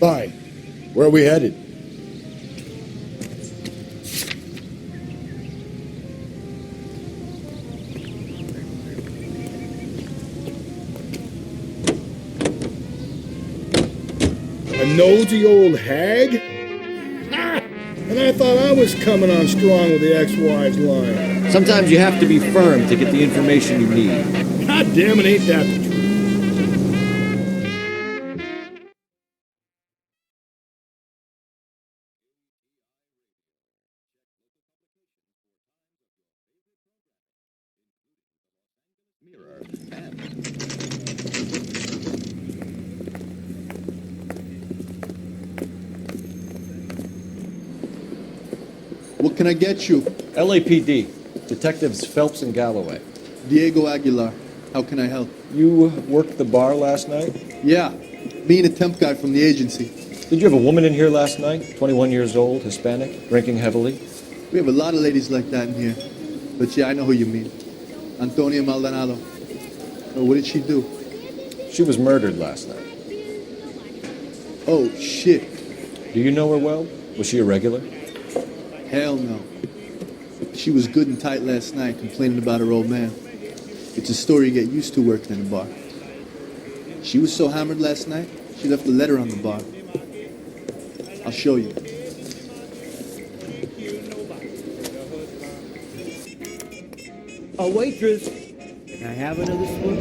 Fine. Where are we headed? A nosy old hag? Ha! And I thought I was coming on strong with the ex-wives line. Sometimes you have to be firm to get the information you need. God damn it, ain't that the truth? What can I get you? LAPD, Detectives Phelps and Galloway. Diego Aguilar. How can I help? You worked the bar last night? Yeah, me and a temp guy from the agency. Did you have a woman in here last night? 21 years old, Hispanic, drinking heavily? We have a lot of ladies like that in here. But yeah, I know who you mean. Antonia Maldonado. Oh, what did she do? She was murdered last night. Oh, shit. Do you know her well? Was she a regular? Hell no. She was good and tight last night, complaining about her old man. It's a story you get used to working in a bar. She was so hammered last night, she left a letter on the bar. I'll show you. A waitress. Can I have another swoop?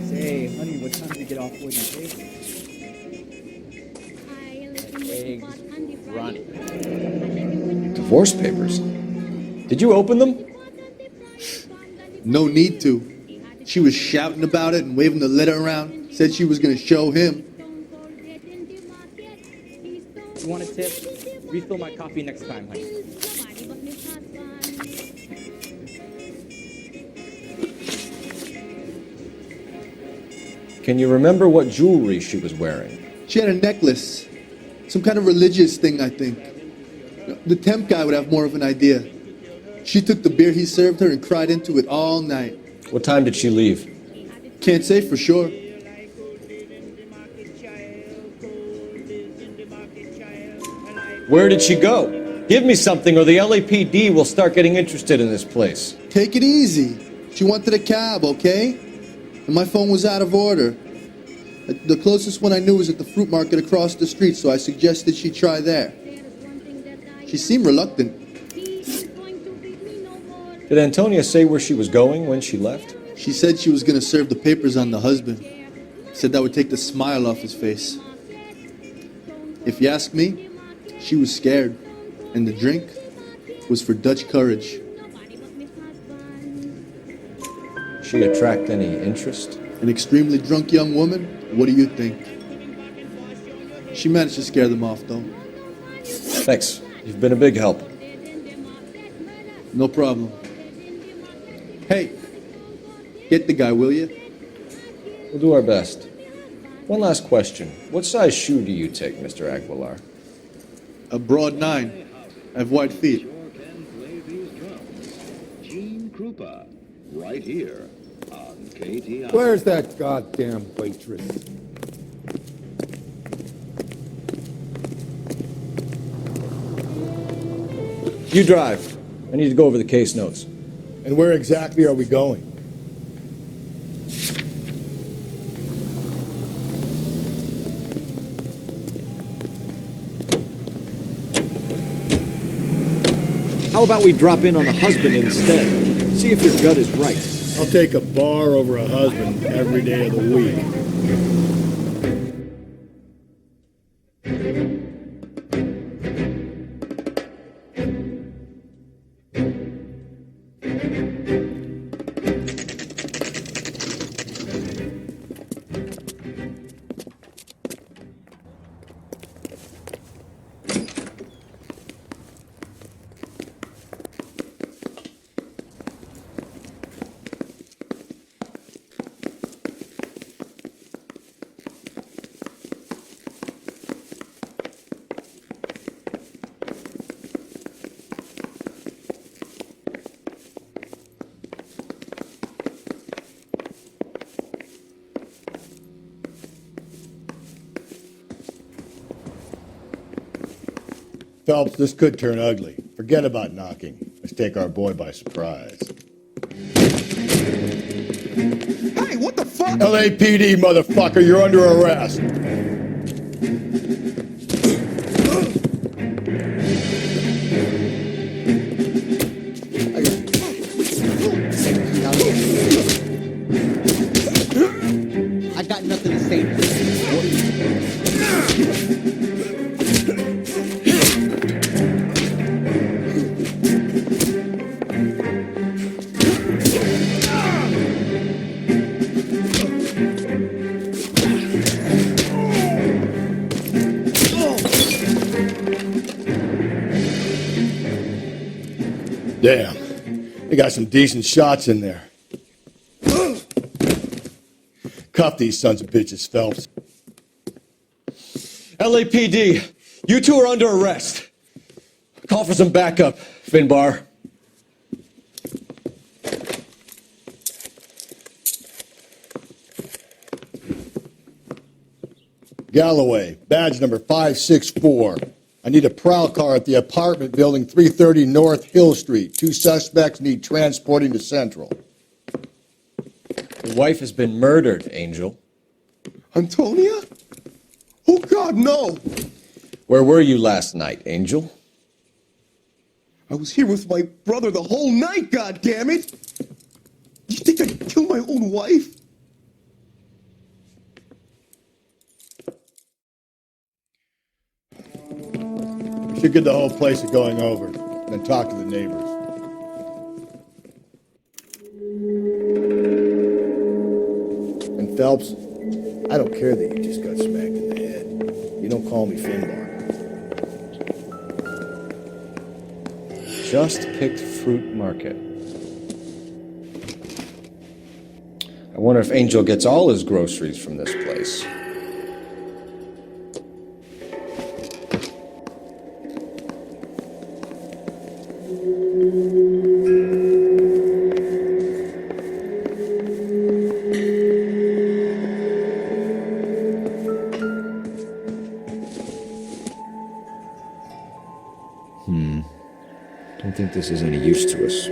Say, honey, what time do you get off work and pay? Eggs, Ronnie. Divorce papers. Did you open them? No need to. She was shouting about it and waving the letter around. Said she was going to show him. You want a tip? Refill my coffee next time, honey. Can you remember what jewelry she was wearing? She had a necklace. Some kind of religious thing, I think. The temp guy would have more of an idea. She took the beer he served her and cried into it all night. What time did she leave? Can't say for sure. Where did she go? Give me something or the LAPD will start getting interested in this place. Take it easy. She wanted a cab, okay? And my phone was out of order. The closest one I knew was at the fruit market across the street, so I suggested she try there. She seemed reluctant. Did Antonia say where she was going when she left? She said she was going to serve the papers on the husband. Said that would take the smile off his face. If you ask me, she was scared. And the drink was for Dutch courage. She attract any interest? An extremely drunk young woman? What do you think? She managed to scare them off, though. Thanks. You've been a big help. No problem. Hey, get the guy, will you? We'll do our best. One last question. What size shoe do you take, Mr. Aguilar? A broad 9. I have wide feet. Gene Krupa, right here on KTI. Where's that goddamn waitress? You drive. I need to go over the case notes. And where exactly are we going? How about we drop in on the husband instead? See if your gut is right. I'll take a bar over a husband every day of the week. Phelps, this could turn ugly. Forget about knocking. Let's take our boy by surprise. Hey, what the fuck? LAPD, motherfucker, you're under arrest. I got nothing to say. Damn, they got some decent shots in there. Cuff these sons of bitches, Phelps. LAPD, you two are under arrest. Call for some backup, Finbar. Galloway, badge number 564. I need a prowl car at the apartment building 330 North Hill Street. 2 suspects need transporting to Central. Your wife has been murdered, Angel. Antonia? Oh, God, no! Where were you last night, Angel? I was here with my brother the whole night, goddammit! You think I'd kill my own wife? We should get the whole place going over, then talk to the neighbors. And Phelps, I don't care that you just got smacked in the head. You don't call me Finbar. Just picked Fruit Market. I wonder if Angel gets all his groceries from this place. Don't think this is any use to us.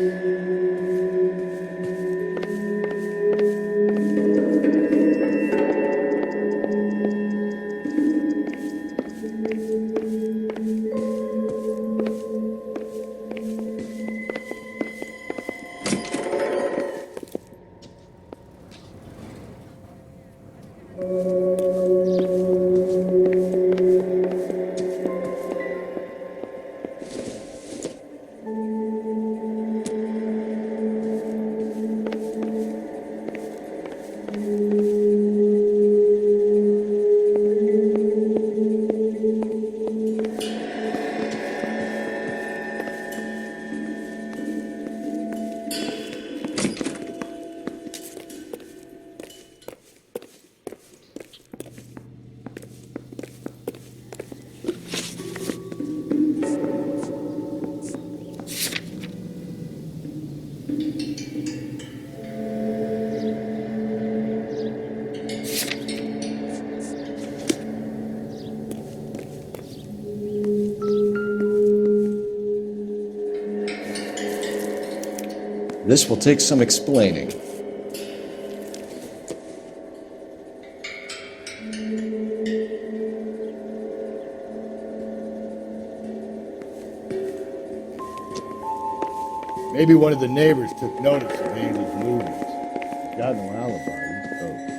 This will take some explaining. Maybe one of the neighbors took notice of Angel's movements. Got no alibi, he's toast.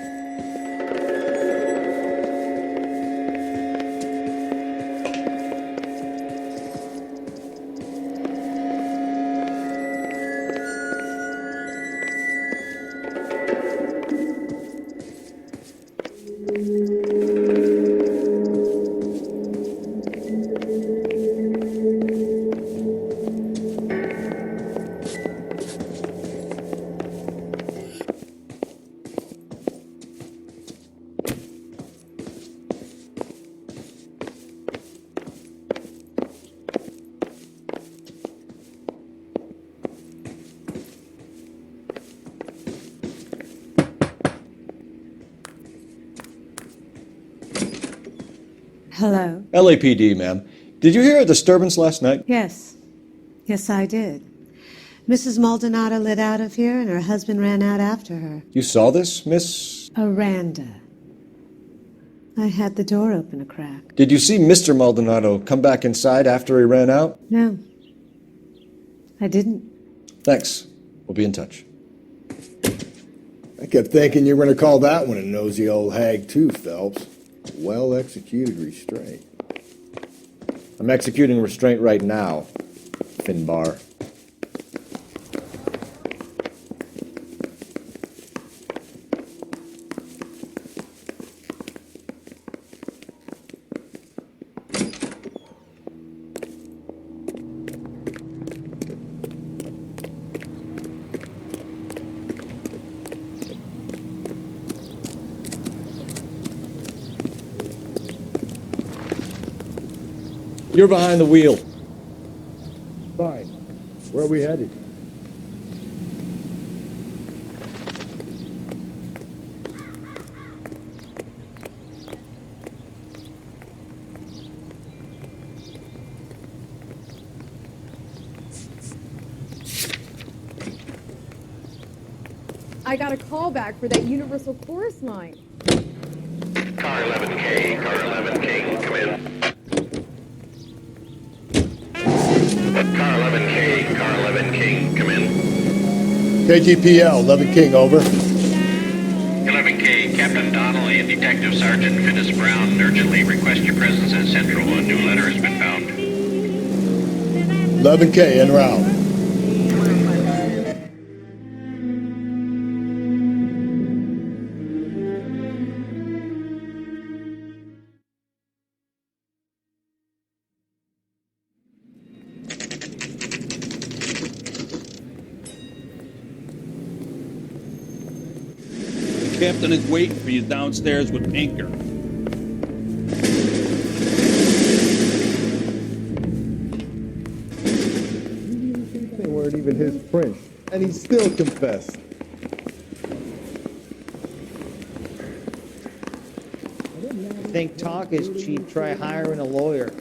Hello. LAPD, ma'am. Did you hear a disturbance last night? Yes. Yes, I did. Mrs. Maldonado lit out of here, and her husband ran out after her. You saw this, Miss? Aranda. I had the door open a crack. Did you see Mr. Maldonado come back inside after he ran out? No. I didn't. Thanks. We'll be in touch. I kept thinking you were going to call that one a nosy old hag too, Phelps. Well-executed restraint. I'm executing restraint right now, Finbar. You're behind the wheel. Fine. Where are we headed? I got a call back for that Universal Chorus line. Car 11K, car 11K, come in. Car 11K, car 11K, come in. KGPL, 11 King, over. 11K, Captain Donnelly and Detective Sergeant Finis Brown urgently request your presence at Central. A new letter has been found. 11K, en route. The captain is waiting for you downstairs with anchor. They weren't even his prints, and he still confessed. Think talk is cheap, try hiring a lawyer.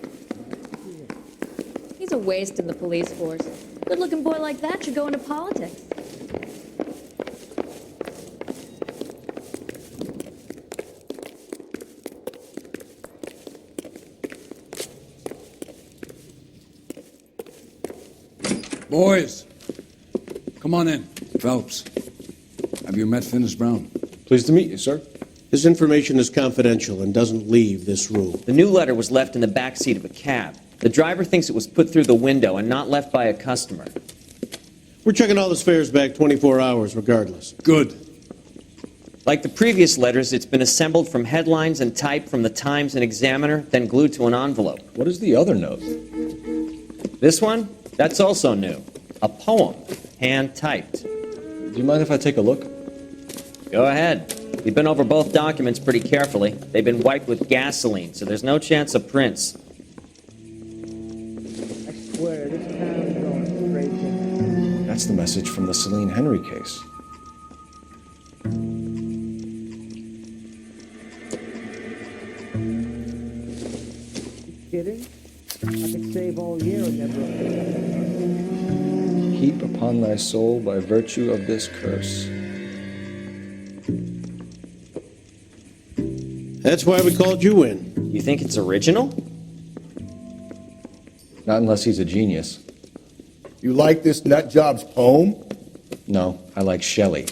He's a waste in the police force. Good-looking boy like that should go into politics. Boys, come on in. Phelps, have you met Finis Brown? Pleased to meet you, sir. This information is confidential and doesn't leave this room. The new letter was left in the back seat of a cab. The driver thinks it was put through the window and not left by a customer. We're checking all his fares back 24 hours regardless. Good. Like the previous letters, it's been assembled from headlines and type from the Times and Examiner, then glued to an envelope. What is the other note? This one? That's also new. A poem, hand-typed. Do you mind if I take a look? Go ahead. We've been over both documents pretty carefully. They've been wiped with gasoline, so there's no chance of prints. I swear, this town is going crazy. That's the message from the Celine Henry case. You kidding? I could save all year and never. Heap upon thy soul by virtue of this curse. That's why we called you in. You think it's original? Not unless he's a genius. You like this nutjob's poem? No, I like Shelley.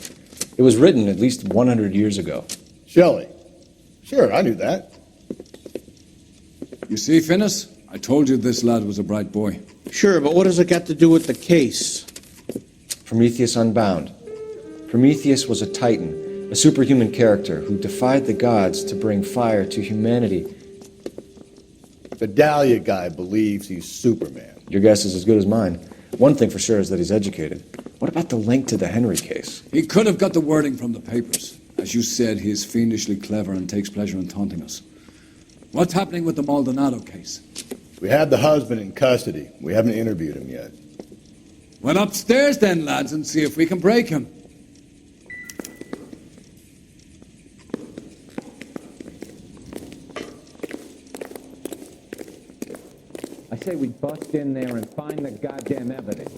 It was written at least 100 years ago. Shelley. Sure, I knew that. You see, Finis? I told you this lad was a bright boy. Sure, but what has it got to do with the case? Prometheus Unbound. Prometheus was a titan, a superhuman character who defied the gods to bring fire to humanity. The Dahlia guy believes he's Superman. Your guess is as good as mine. One thing for sure is that he's educated. What about the link to the Henry case? He could have got the wording from the papers. As you said, he is fiendishly clever and takes pleasure in taunting us. What's happening with the Maldonado case? We have the husband in custody. We haven't interviewed him yet. Well, upstairs then, lads, and see if we can break him. I say we bust in there and find the goddamn evidence.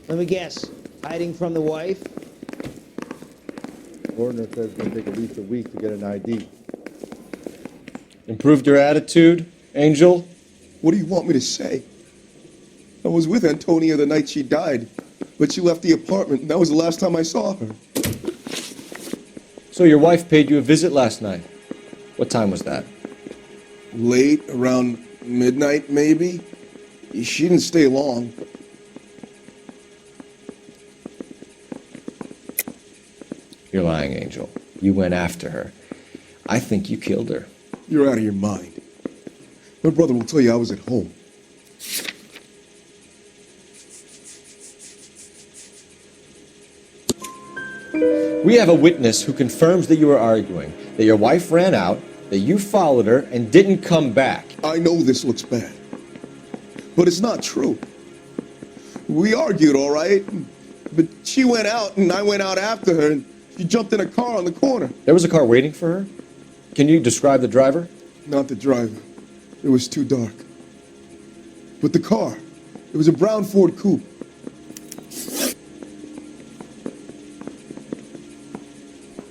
Let me guess. Hiding from the wife? Coroner says it's going to take at least a week to get an ID. Improved your attitude, Angel? What do you want me to say? I was with Antonia the night she died, but she left the apartment, and that was the last time I saw her. So your wife paid you a visit last night. What time was that? Late, around midnight, maybe. She didn't stay long. You're lying, Angel. You went after her. I think you killed her. You're out of your mind. My brother will tell you I was at home. We have a witness who confirms that you were arguing, that your wife ran out, that you followed her, and didn't come back. I know this looks bad, but it's not true. We argued, all right, but she went out and I went out after her, and she jumped in a car on the corner. There was a car waiting for her? Can you describe the driver? Not the driver. It was too dark. But the car, it was a brown Ford coupe.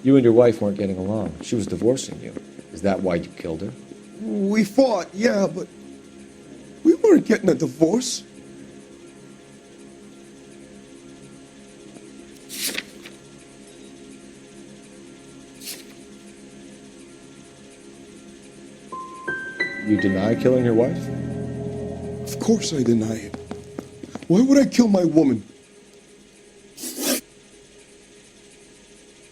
You and your wife weren't getting along. She was divorcing you. Is that why you killed her? We fought, yeah, but we weren't getting a divorce. You deny killing your wife? Of course I deny it. Why would I kill my woman?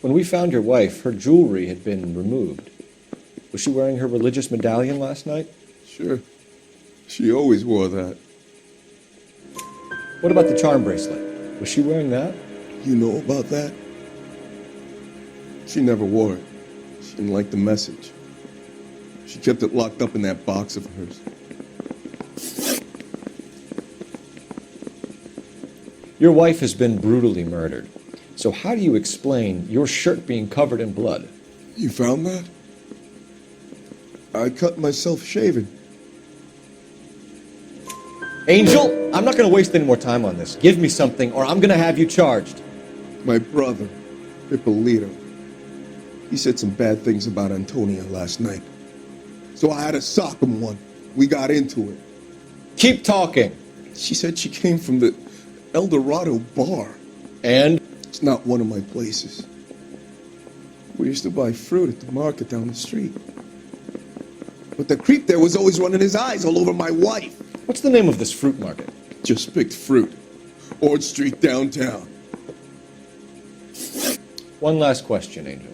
When we found your wife, her jewelry had been removed. Was she wearing her religious medallion last night? Sure. She always wore that. What about the charm bracelet? Was she wearing that? You know about that? She never wore it. She didn't like the message. She kept it locked up in that box of hers. Your wife has been brutally murdered. So how do you explain your shirt being covered in blood? You found that? I cut myself shaving. Angel, I'm not going to waste any more time on this. Give me something or I'm going to have you charged. My brother, Ippolito, he said some bad things about Antonia last night. So I had to sock him one. We got into it. Keep talking. She said she came from the El Dorado bar. And? It's not one of my places. We used to buy fruit at the market down the street. But the creep there was always running his eyes all over my wife. What's the name of this fruit market? Just picked fruit. Ord Street downtown. One last question, Angel.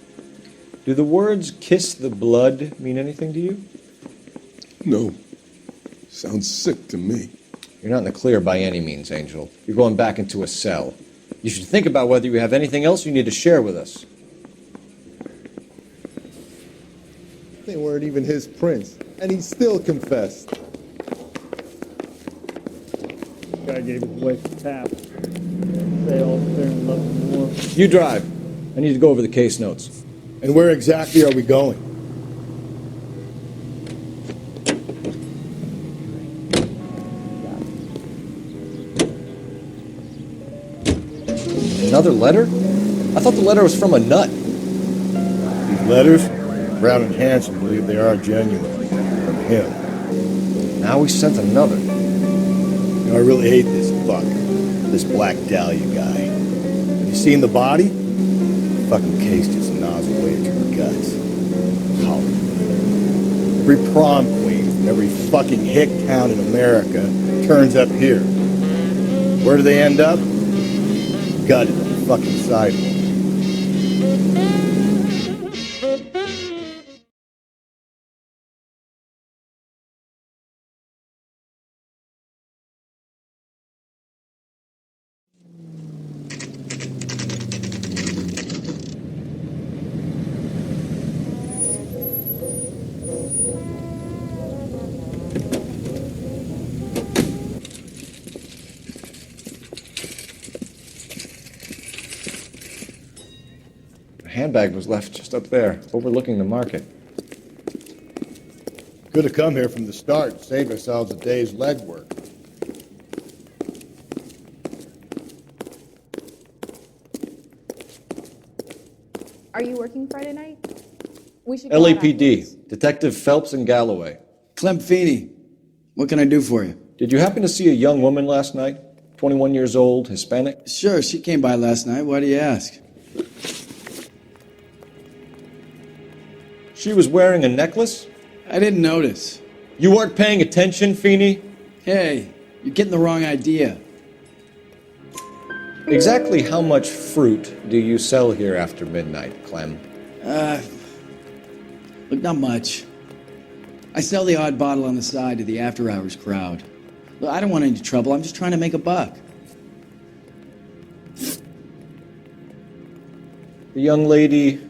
Do the words kiss the blood mean anything to you? No. Sounds sick to me. You're not in the clear by any means, Angel. You're going back into a cell. You should think about whether you have anything else you need to share with us. They weren't even his prints, and he still confessed. Guy gave his wife a tap. They all there and love more. You drive. I need to go over the case notes. And where exactly are we going? Another letter? I thought the letter was from a nut. These letters? Brown and Hanson believe they are genuine. From him. Now we sent another. You know, I really hate this fuck. This Black Dahlia guy. Have you seen the body? The fucking case just gnaws away at your guts. Hollywood. Every prom queen from every fucking hick town in America turns up here. Where do they end up? Gutted on the fucking sidewalk. handbag was left just up there, overlooking the market. Could have come here from the start and saved ourselves a day's legwork. Are you working Friday night? We should go out afterwards. LAPD, Detective Phelps and Galloway. Clem Feeney, what can I do for you? Did you happen to see a young woman last night? 21 years old, Hispanic? Sure, she came by last night. Why do you ask? She was wearing a necklace? I didn't notice. You weren't paying attention, Feeney? Hey, you're getting the wrong idea. Exactly how much fruit do you sell here after midnight, Clem? Look, not much. I sell the odd bottle on the side to the after-hours crowd. Look, I don't want any trouble. I'm just trying to make a buck. The young lady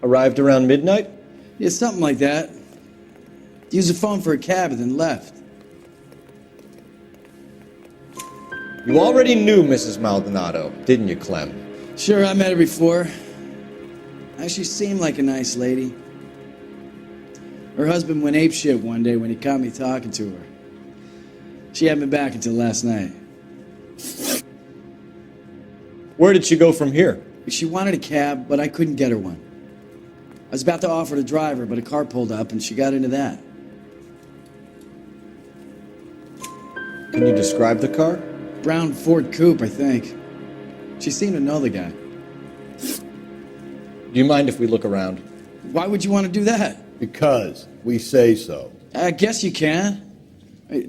arrived around midnight? Yeah, something like that. Used the phone for a cab and then left. You already knew Mrs. Maldonado, didn't you, Clem? Sure, I met her before. She seemed like a nice lady. Her husband went apeshit one day when he caught me talking to her. She hadn't been back until last night. Where did she go from here? She wanted a cab, but I couldn't get her one. I was about to offer to drive her, but a car pulled up and she got into that. Can you describe the car? Brown Ford Coupe, I think. She seemed to know the guy. Do you mind if we look around? Why would you want to do that? Because we say so. I guess you can.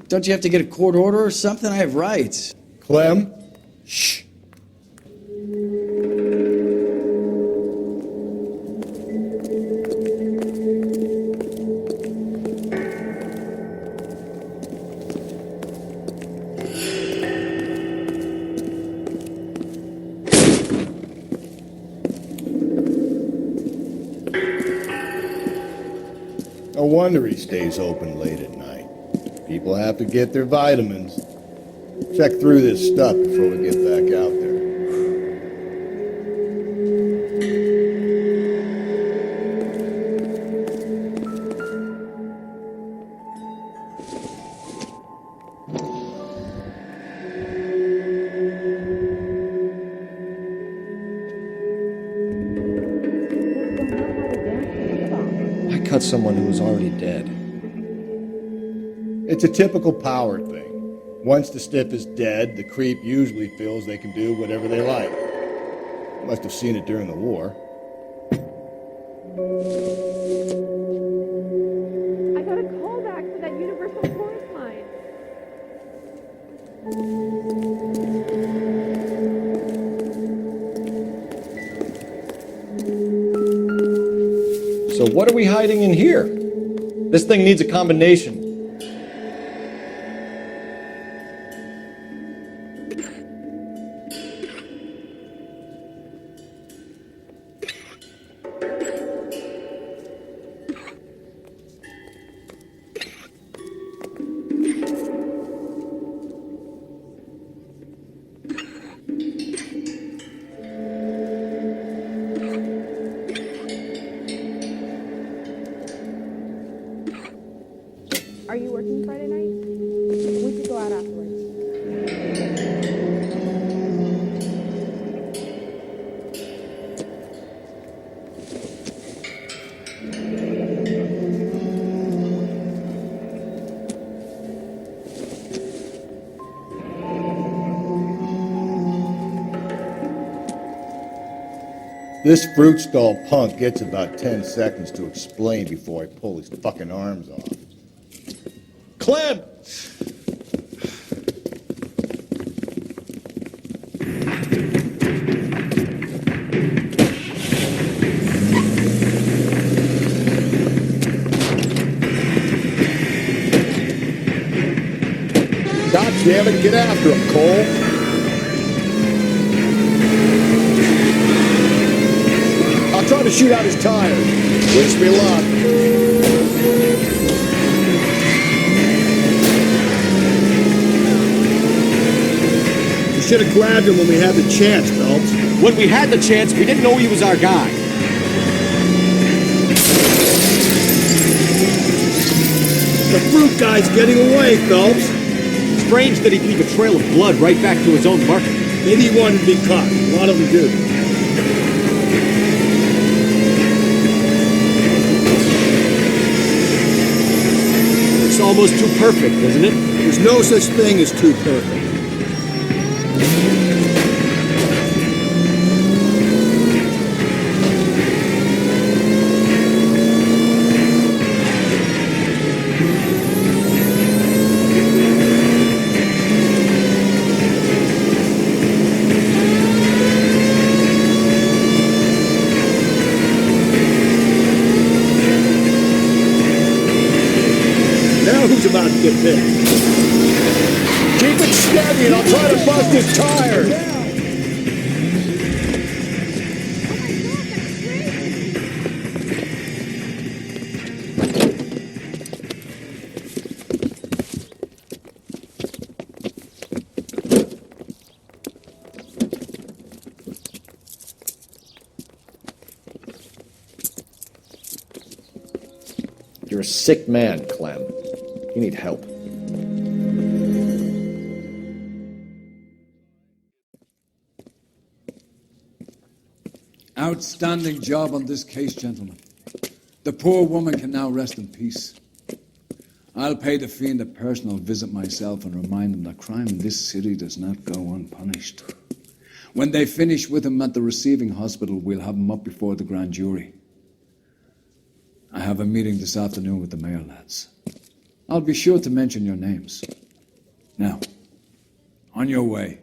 Don't you have to get a court order or something? I have rights. Clem? Shh. No wonder he stays open late at night. People have to get their vitamins. Check through this stuff before we get back out there. I cut someone who was already dead. It's a typical power thing. Once the stiff is dead, the creep usually feels they can do whatever they like. Must have seen it during the war. I got a call back for that universal chorus line. So what are we hiding in here? This thing needs a combination. Are you working Friday night? We should go out afterwards. This fruit stall punk gets about 10 seconds to explain before I pull his fucking arms off. Clem! God damn it, get after him, Cole. I'll try to shoot out his tires. Wish me luck. You should have grabbed him when we had the chance, Phelps. When we had the chance, we didn't know he was our guy. The fruit guy's getting away, Phelps. Strange that he'd leave a trail of blood right back to his own market. Maybe he wanted to be caught. A lot of them do. It's almost too perfect, isn't it? There's no such thing as too perfect. Who's about to get bit? Keep it steady and I'll try to bust his tires. You're a sick man, Clem. You need help. Outstanding job on this case, gentlemen. The poor woman can now rest in peace. I'll pay the fiend a personal visit myself and remind him that crime in this city does not go unpunished. When they finish with him at the receiving hospital, we'll have him up before the grand jury. I have a meeting this afternoon with the mayor lads. I'll be sure to mention your names. Now, on your way.